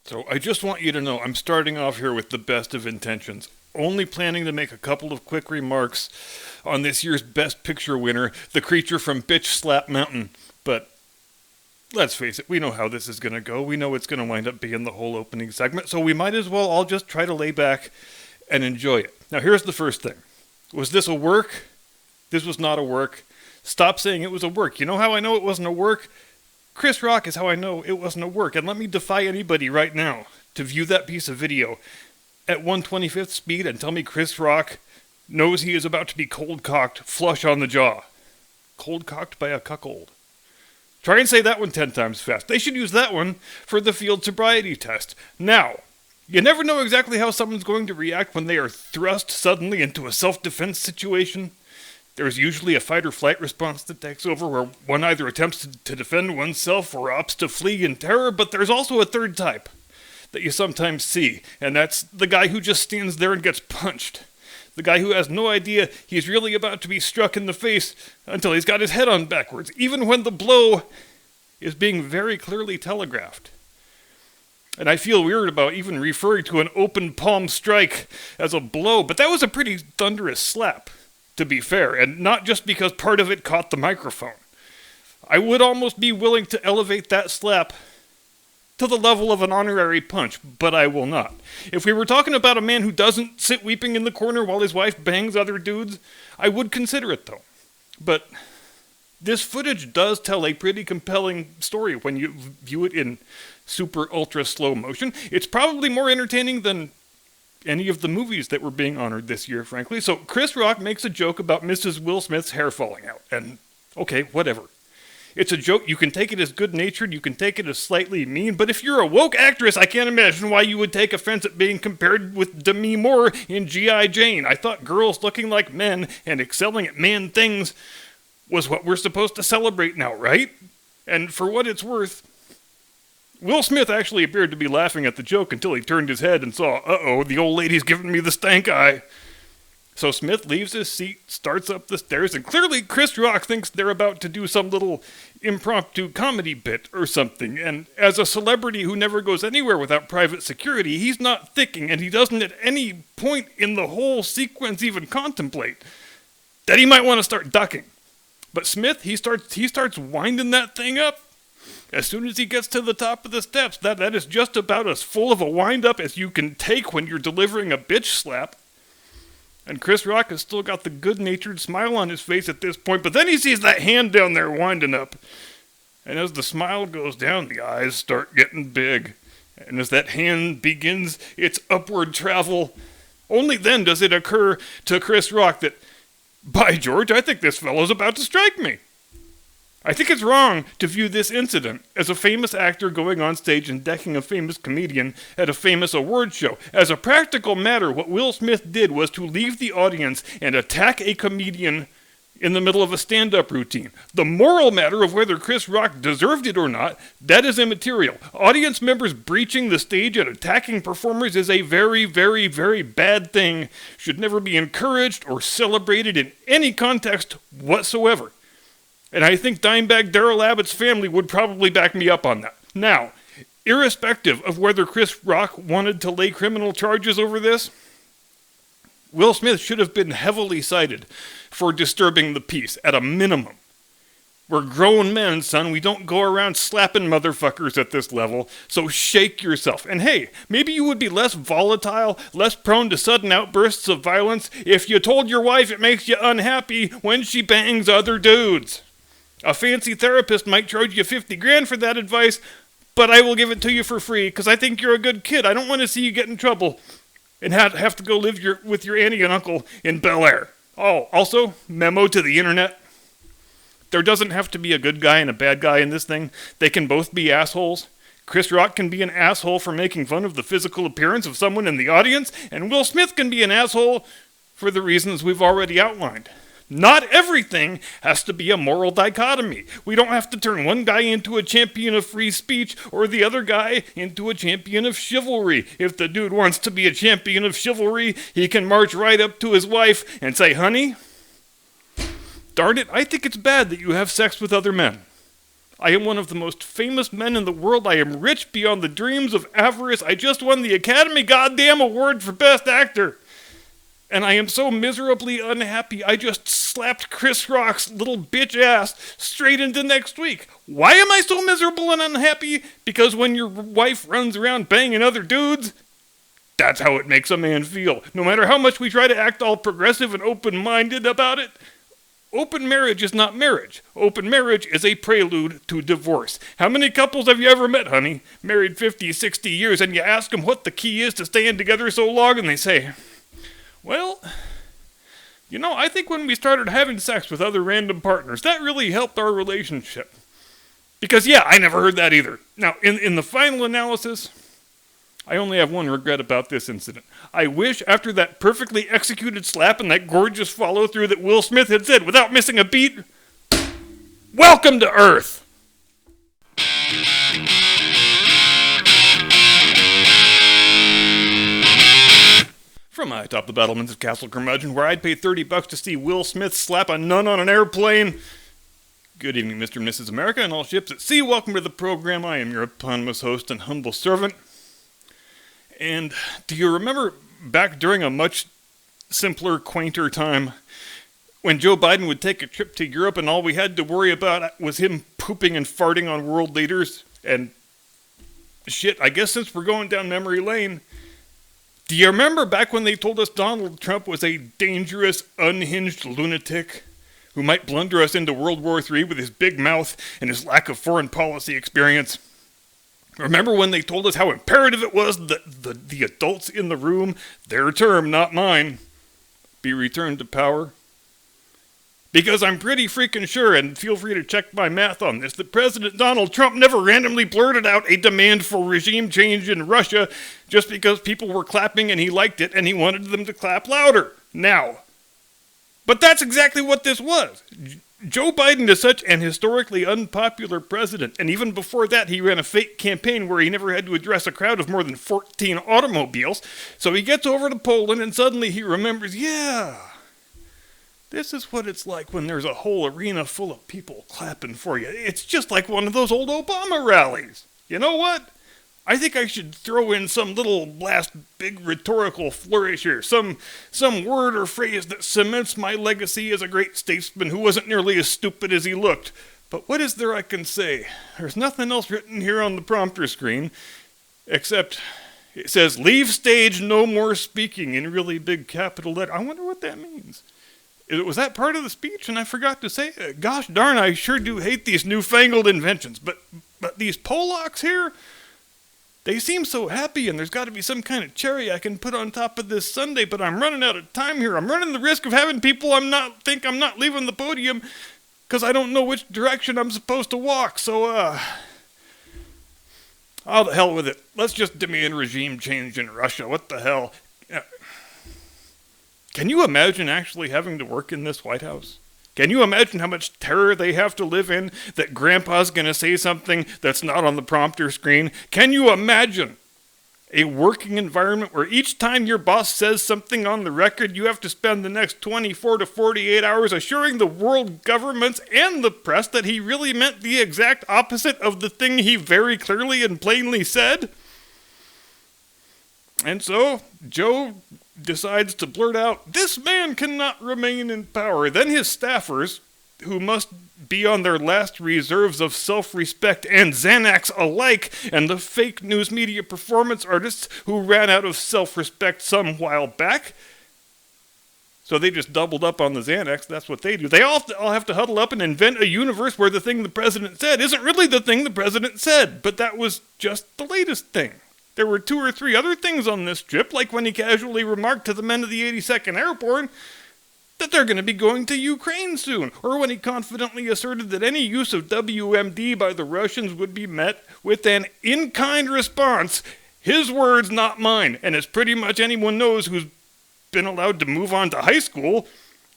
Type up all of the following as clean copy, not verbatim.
So I just want you to know I'm starting off here with the best of intentions. Only planning to make a couple of quick remarks on this year's Best Picture winner, the creature from Bitch Slap Mountain. But let's face it, we know how this is going to go. We know it's going to wind up being the whole opening segment, so we might as well all just try to lay back and enjoy it. Now here's the first thing. Was this a work? This was not a work. Stop saying it was a work. You know how I know it wasn't a work? Chris Rock is how I know it wasn't a work, and let me defy anybody right now to view that piece of video at 1/25th speed and tell me Chris Rock knows he is about to be cold-cocked, flush on the jaw. Cold-cocked by a cuckold. Try and say that one 10 times fast. They should use that one for the field sobriety test. Now, you never know exactly how someone's going to react when they are thrust suddenly into a self-defense situation. There's usually a fight-or-flight response that takes over where one either attempts to defend oneself or opts to flee in terror, but there's also a third type that you sometimes see, and that's the guy who just stands there and gets punched. The guy who has no idea he's really about to be struck in the face until he's got his head on backwards, even when the blow is being very clearly telegraphed. And I feel weird about even referring to an open palm strike as a blow, but that was a pretty thunderous slap, to be fair, and not just because part of it caught the microphone. I would almost be willing to elevate that slap to the level of an honorary punch, but I will not. If we were talking about a man who doesn't sit weeping in the corner while his wife bangs other dudes, I would consider it though. But this footage does tell a pretty compelling story when you view it in super ultra slow motion. It's probably more entertaining than any of the movies that were being honored this year, frankly. So Chris Rock makes a joke about Mrs. Will Smith's hair falling out. And, okay, whatever. It's a joke. You can take it as good-natured, you can take it as slightly mean, but if you're a woke actress, I can't imagine why you would take offense at being compared with Demi Moore in G.I. Jane. I thought girls looking like men and excelling at man things was what we're supposed to celebrate now, right? And for what it's worth, Will Smith actually appeared to be laughing at the joke until he turned his head and saw, uh-oh, the old lady's giving me the stank eye. So Smith leaves his seat, starts up the stairs, and clearly Chris Rock thinks they're about to do some little impromptu comedy bit or something. And as a celebrity who never goes anywhere without private security, he's not thinking, and he doesn't at any point in the whole sequence even contemplate that he might want to start ducking. But Smith, he starts winding that thing up. As soon as he gets to the top of the steps, that is just about as full of a wind-up as you can take when you're delivering a bitch slap. And Chris Rock has still got the good-natured smile on his face at this point, but then he sees that hand down there winding up. And as the smile goes down, the eyes start getting big. And as that hand begins its upward travel, only then does it occur to Chris Rock that, by George, I think this fellow's about to strike me. I think it's wrong to view this incident as a famous actor going on stage and decking a famous comedian at a famous award show. As a practical matter, what Will Smith did was to leave the audience and attack a comedian in the middle of a stand-up routine. The moral matter of whether Chris Rock deserved it or not, that is immaterial. Audience members breaching the stage and attacking performers is a very, very, very bad thing. Should never be encouraged or celebrated in any context whatsoever. And I think Dimebag Darrell Abbott's family would probably back me up on that. Now, irrespective of whether Chris Rock wanted to lay criminal charges over this, Will Smith should have been heavily cited for disturbing the peace, at a minimum. We're grown men, son. We don't go around slapping motherfuckers at this level, so shake yourself. And hey, maybe you would be less volatile, less prone to sudden outbursts of violence if you told your wife it makes you unhappy when she bangs other dudes. A fancy therapist might charge you $50,000 for that advice, but I will give it to you for free because I think you're a good kid. I don't want to see you get in trouble and have to go live with your auntie and uncle in Bel Air. Oh, also, memo to the internet. There doesn't have to be a good guy and a bad guy in this thing. They can both be assholes. Chris Rock can be an asshole for making fun of the physical appearance of someone in the audience, and Will Smith can be an asshole for the reasons we've already outlined. Not everything has to be a moral dichotomy. We don't have to turn one guy into a champion of free speech or the other guy into a champion of chivalry. If the dude wants to be a champion of chivalry, he can march right up to his wife and say, honey, darn it, I think it's bad that you have sex with other men. I am one of the most famous men in the world. I am rich beyond the dreams of avarice. I just won the Academy Goddamn Award for Best Actor. And I am so miserably unhappy, I just slapped Chris Rock's little bitch ass straight into next week. Why am I so miserable and unhappy? Because when your wife runs around banging other dudes, that's how it makes a man feel. No matter how much we try to act all progressive and open-minded about it, open marriage is not marriage. Open marriage is a prelude to divorce. How many couples have you ever met, honey? Married 50, 60 years, and you ask them what the key is to staying together so long, and they say, well, I think when we started having sex with other random partners, that really helped our relationship. Because, yeah, I never heard that either. Now, in the final analysis, I only have one regret about this incident. I wish, after that perfectly executed slap and that gorgeous follow-through that Will Smith had said without missing a beat, welcome to Earth! From atop the battlements of Castle Curmudgeon, where I'd pay $30 to see Will Smith slap a nun on an airplane. Good evening, Mr. and Mrs. America, and all ships at sea. Welcome to the program. I am your eponymous host and humble servant. And do you remember back during a much simpler, quainter time when Joe Biden would take a trip to Europe and all we had to worry about was him pooping and farting on world leaders? And shit, I guess since we're going down memory lane, do you remember back when they told us Donald Trump was a dangerous, unhinged lunatic who might blunder us into World War III with his big mouth and his lack of foreign policy experience? Remember when they told us how imperative it was that the adults in the room, their term, not mine, be returned to power? Because I'm pretty freaking sure, and feel free to check my math on this, that President Donald Trump never randomly blurted out a demand for regime change in Russia just because people were clapping and he liked it and he wanted them to clap louder. Now. But that's exactly what this was. Joe Biden is such an historically unpopular president, and even before that he ran a fake campaign where he never had to address a crowd of more than 14 automobiles, so he gets over to Poland and suddenly he remembers, yeah, this is what it's like when there's a whole arena full of people clapping for you. It's just like one of those old Obama rallies. You know what? I think I should throw in some little last big rhetorical flourish here, some word or phrase that cements my legacy as a great statesman who wasn't nearly as stupid as he looked. But what is there I can say? There's nothing else written here on the prompter screen, except it says, "Leave stage, no more speaking," in really big capital letter. I wonder what that means. Was that part of the speech and I forgot to say it? Gosh darn, I sure do hate these newfangled inventions. But these Polacks here, they seem so happy, and there's got to be some kind of cherry I can put on top of this sundae, but I'm running out of time here. I'm running the risk of having people think I'm not leaving the podium because I don't know which direction I'm supposed to walk. So, oh, the hell with it. Let's just demand regime change in Russia. What the hell? Can you imagine actually having to work in this White House? Can you imagine how much terror they have to live in that Grandpa's going to say something that's not on the prompter screen? Can you imagine a working environment where each time your boss says something on the record, you have to spend the next 24 to 48 hours assuring the world governments and the press that he really meant the exact opposite of the thing he very clearly and plainly said? And so, Joe decides to blurt out, "This man cannot remain in power." Then his staffers, who must be on their last reserves of self-respect and Xanax alike, and the fake news media performance artists who ran out of self-respect some while back, so they just doubled up on the Xanax. That's what they do. They all have to huddle up and invent a universe where the thing the president said isn't really the thing the president said, but that was just the latest thing. There were 2 or 3 other things on this trip, like when he casually remarked to the men of the 82nd Airborne that they're going to be going to Ukraine soon, or when he confidently asserted that any use of WMD by the Russians would be met with an in-kind response. His words, not mine, and as pretty much anyone knows who's been allowed to move on to high school,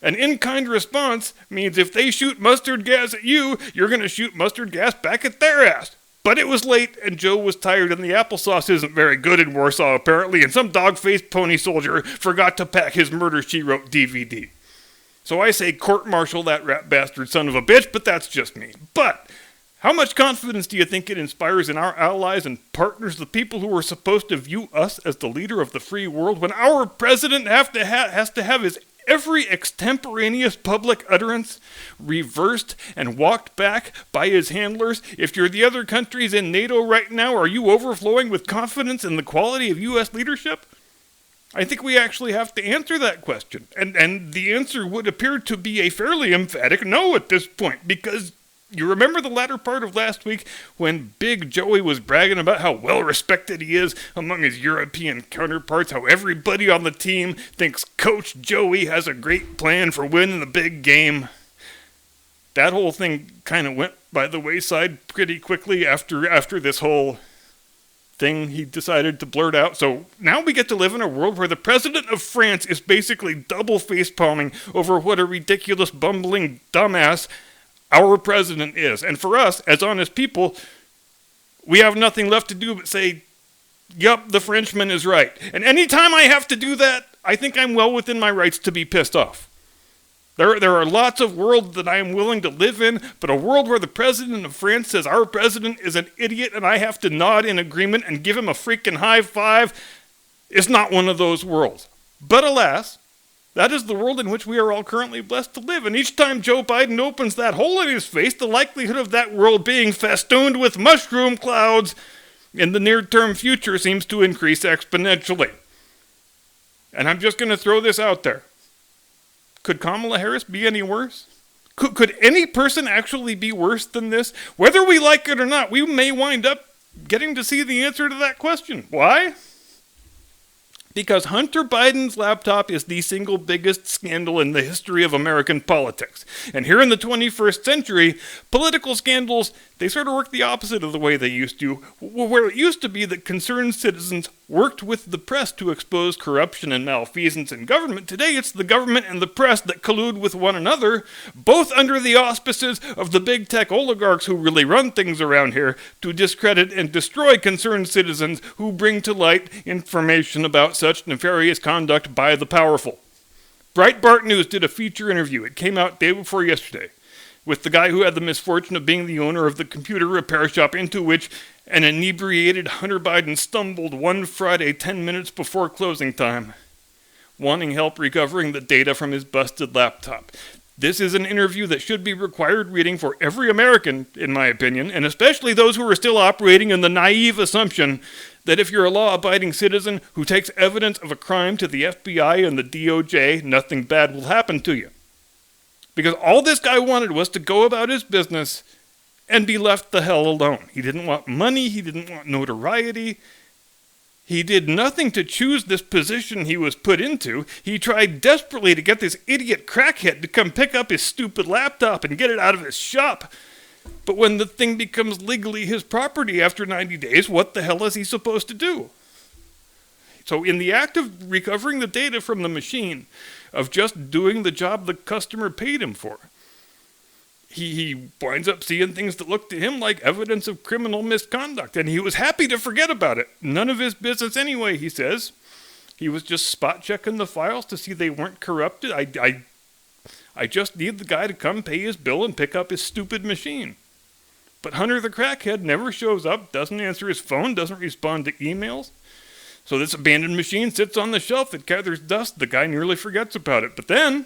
an in-kind response means if they shoot mustard gas at you, you're going to shoot mustard gas back at their ass. But it was late, and Joe was tired, and the applesauce isn't very good in Warsaw, apparently, and some dog-faced pony soldier forgot to pack his Murder, She Wrote DVD. So I say court-martial that rat bastard son of a bitch, but that's just me. But How much confidence do you think it inspires in our allies and partners, the people who are supposed to view us as the leader of the free world, when our president has to have his every extemporaneous public utterance reversed and walked back by his handlers? If you're the other countries in NATO right now, are you overflowing with confidence in the quality of U.S. leadership? I think we actually have to answer that question. And the answer would appear to be a fairly emphatic no at this point, because you remember the latter part of last week when Big Joey was bragging about how well respected he is among his European counterparts, how everybody on the team thinks Coach Joey has a great plan for winning the big game. That whole thing kind of went by the wayside pretty quickly after this whole thing he decided to blurt out. So now we get to live in a world where the president of France is basically double face-palming over what a ridiculous, bumbling dumbass our president is. And for us, as honest people, we have nothing left to do but say, yup, the Frenchman is right. And anytime I have to do that, I think I'm well within my rights to be pissed off. There are lots of worlds that I am willing to live in, but a world where the president of France says our president is an idiot and I have to nod in agreement and give him a freaking high five is not one of those worlds. But alas, that is the world in which we are all currently blessed to live. And each time Joe Biden opens that hole in his face, the likelihood of that world being festooned with mushroom clouds in the near-term future seems to increase exponentially. And I'm just going to throw this out there. Could Kamala Harris be any worse? Could any person actually be worse than this? Whether we like it or not, we may wind up getting to see the answer to that question. Why? Because Hunter Biden's laptop is the single biggest scandal in the history of American politics. And here in the 21st century, political scandals, they sort of work the opposite of the way they used to. Where it used to be that concerned citizens worked with the press to expose corruption and malfeasance in government, today it's the government and the press that collude with one another, both under the auspices of the big tech oligarchs who really run things around here, to discredit and destroy concerned citizens who bring to light information about such nefarious conduct by the powerful. Breitbart News did a feature interview. It came out day before yesterday with the guy who had the misfortune of being the owner of the computer repair shop into which an inebriated Hunter Biden stumbled one Friday 10 minutes before closing time, wanting help recovering the data from his busted laptop. This is an interview that should be required reading for every American, in my opinion, and especially those who are still operating in the naive assumption that if you're a law-abiding citizen who takes evidence of a crime to the FBI and the DOJ, nothing bad will happen to you. Because all this guy wanted was to go about his business and be left the hell alone. He didn't want money, he didn't want notoriety. He did nothing to choose this position he was put into. He tried desperately to get this idiot crackhead to come pick up his stupid laptop and get it out of his shop. But when the thing becomes legally his property after 90 days, what the hell is he supposed to do? So in the act of recovering the data from the machine, of just doing the job the customer paid him for, he winds up seeing things that look to him like evidence of criminal misconduct, and he was happy to forget about it. None of his business anyway, he says. He was just spot-checking the files to see they weren't corrupted. I just need the guy to come pay his bill and pick up his stupid machine. But Hunter the crackhead never shows up, doesn't answer his phone, doesn't respond to emails. So this abandoned machine sits on the shelf, it gathers dust, the guy nearly forgets about it. But then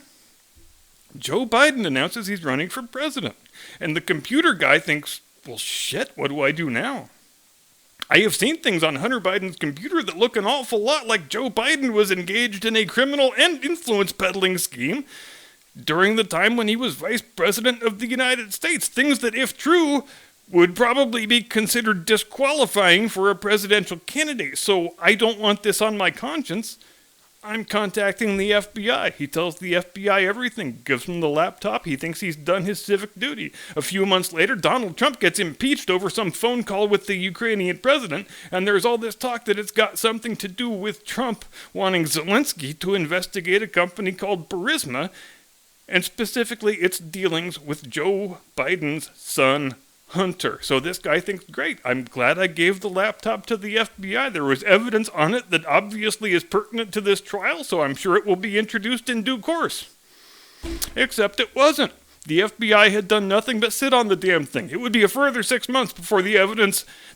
Joe Biden announces he's running for president. And the computer guy thinks, well, shit, what do I do now? I have seen things on Hunter Biden's computer that look an awful lot like Joe Biden was engaged in a criminal and influence peddling scheme during the time when he was vice president of the United States. Things that, if true, would probably be considered disqualifying for a presidential candidate. So I don't want this on my conscience. I'm contacting the FBI. He tells the FBI everything, gives him the laptop. He thinks he's done his civic duty. A few months later, Donald Trump gets impeached over some phone call with the Ukrainian president, and there's all this talk that it's got something to do with Trump wanting Zelensky to investigate a company called Burisma, and specifically its dealings with Joe Biden's son, Hunter. So this guy thinks, great, I'm glad I gave the laptop to the FBI. There was evidence on it that obviously is pertinent to this trial, so I'm sure it will be introduced in due course. Except it wasn't. The FBI had done nothing but sit on the damn thing. It would be a further 6 months before the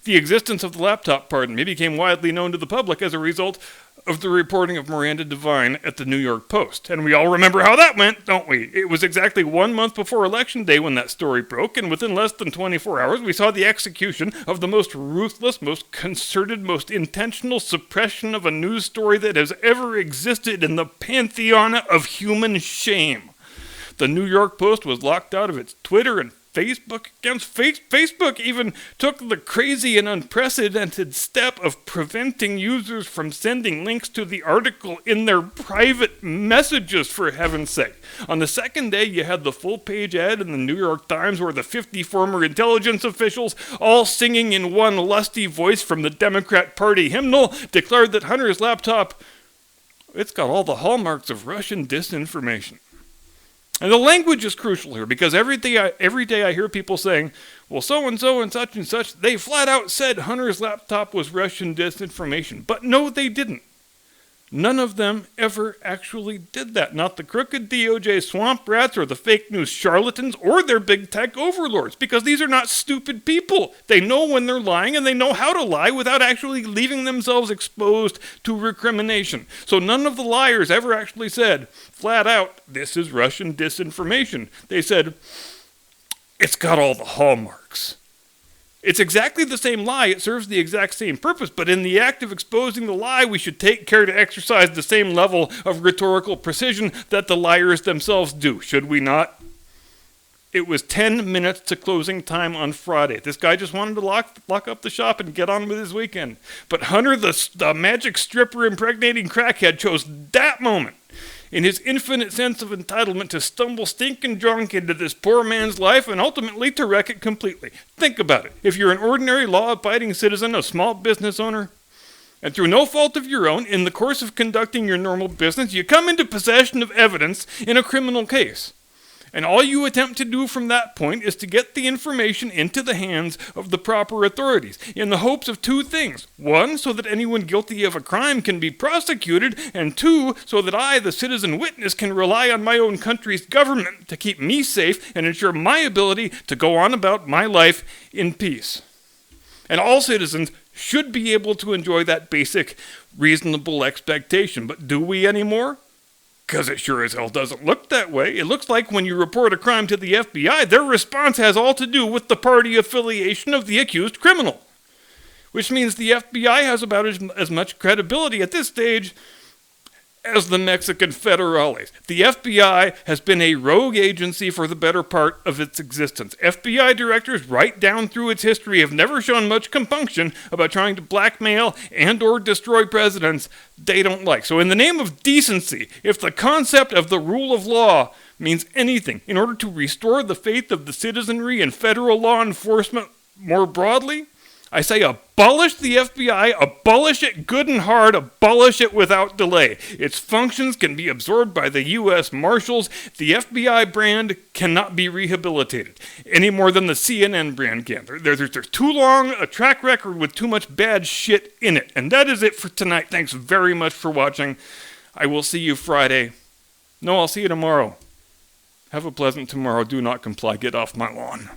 existence of the laptop, became widely known to the public as a result of the reporting of Miranda Devine at the New York Post. And we all remember how that went, don't we? It was exactly 1 month before Election Day when that story broke, and within less than 24 hours we saw the execution of the most ruthless, most concerted, most intentional suppression of a news story that has ever existed in the pantheon of human shame. The New York Post was locked out of its Twitter and Facebook accounts. Facebook even took the crazy and unprecedented step of preventing users from sending links to the article in their private messages, for heaven's sake. On the second day, you had the full-page ad in the New York Times where the 50 former intelligence officials, all singing in one lusty voice from the Democrat Party hymnal, declared that Hunter's laptop, it's got all the hallmarks of Russian disinformation. And the language is crucial here, because every day I hear people saying, well, so-and-so and such, they flat out said Hunter's laptop was Russian disinformation. But no, they didn't. None of them ever actually did that. Not the crooked DOJ swamp rats or the fake news charlatans or their big tech overlords, because these are not stupid people. They know when they're lying, and they know how to lie without actually leaving themselves exposed to recrimination. So none of the liars ever actually said, flat out, this is Russian disinformation. They said, it's got all the hallmarks. It's exactly the same lie, it serves the exact same purpose, but in the act of exposing the lie, we should take care to exercise the same level of rhetorical precision that the liars themselves do, should we not? It was 10 minutes to closing time on Friday. This guy just wanted to lock up the shop and get on with his weekend. But Hunter, the magic stripper impregnating crackhead, chose that moment in his infinite sense of entitlement to stumble stinking drunk into this poor man's life and ultimately to wreck it completely. Think about it. If you're an ordinary law-abiding citizen, a small business owner, and through no fault of your own, in the course of conducting your normal business, you come into possession of evidence in a criminal case. And all you attempt to do from that point is to get the information into the hands of the proper authorities, in the hopes of two things. One, so that anyone guilty of a crime can be prosecuted, and two, so that I, the citizen witness, can rely on my own country's government to keep me safe and ensure my ability to go on about my life in peace. And all citizens should be able to enjoy that basic, reasonable expectation. But do we anymore? Because it sure as hell doesn't look that way. It looks like when you report a crime to the FBI, their response has all to do with the party affiliation of the accused criminal. Which means the FBI has about as much credibility at this stage as the Mexican federales. The FBI has been a rogue agency for the better part of its existence. FBI directors right down through its history have never shown much compunction about trying to blackmail and or destroy presidents they don't like. So in the name of decency, if the concept of the rule of law means anything in order to restore the faith of the citizenry in federal law enforcement more broadly, I say abolish the FBI, abolish it good and hard, abolish it without delay. Its functions can be absorbed by the U.S. Marshals. The FBI brand cannot be rehabilitated, any more than the CNN brand can. There's too long a track record with too much bad shit in it. And that is it for tonight. Thanks very much for watching. I will see you Friday. No, I'll see you tomorrow. Have a pleasant tomorrow. Do not comply. Get off my lawn.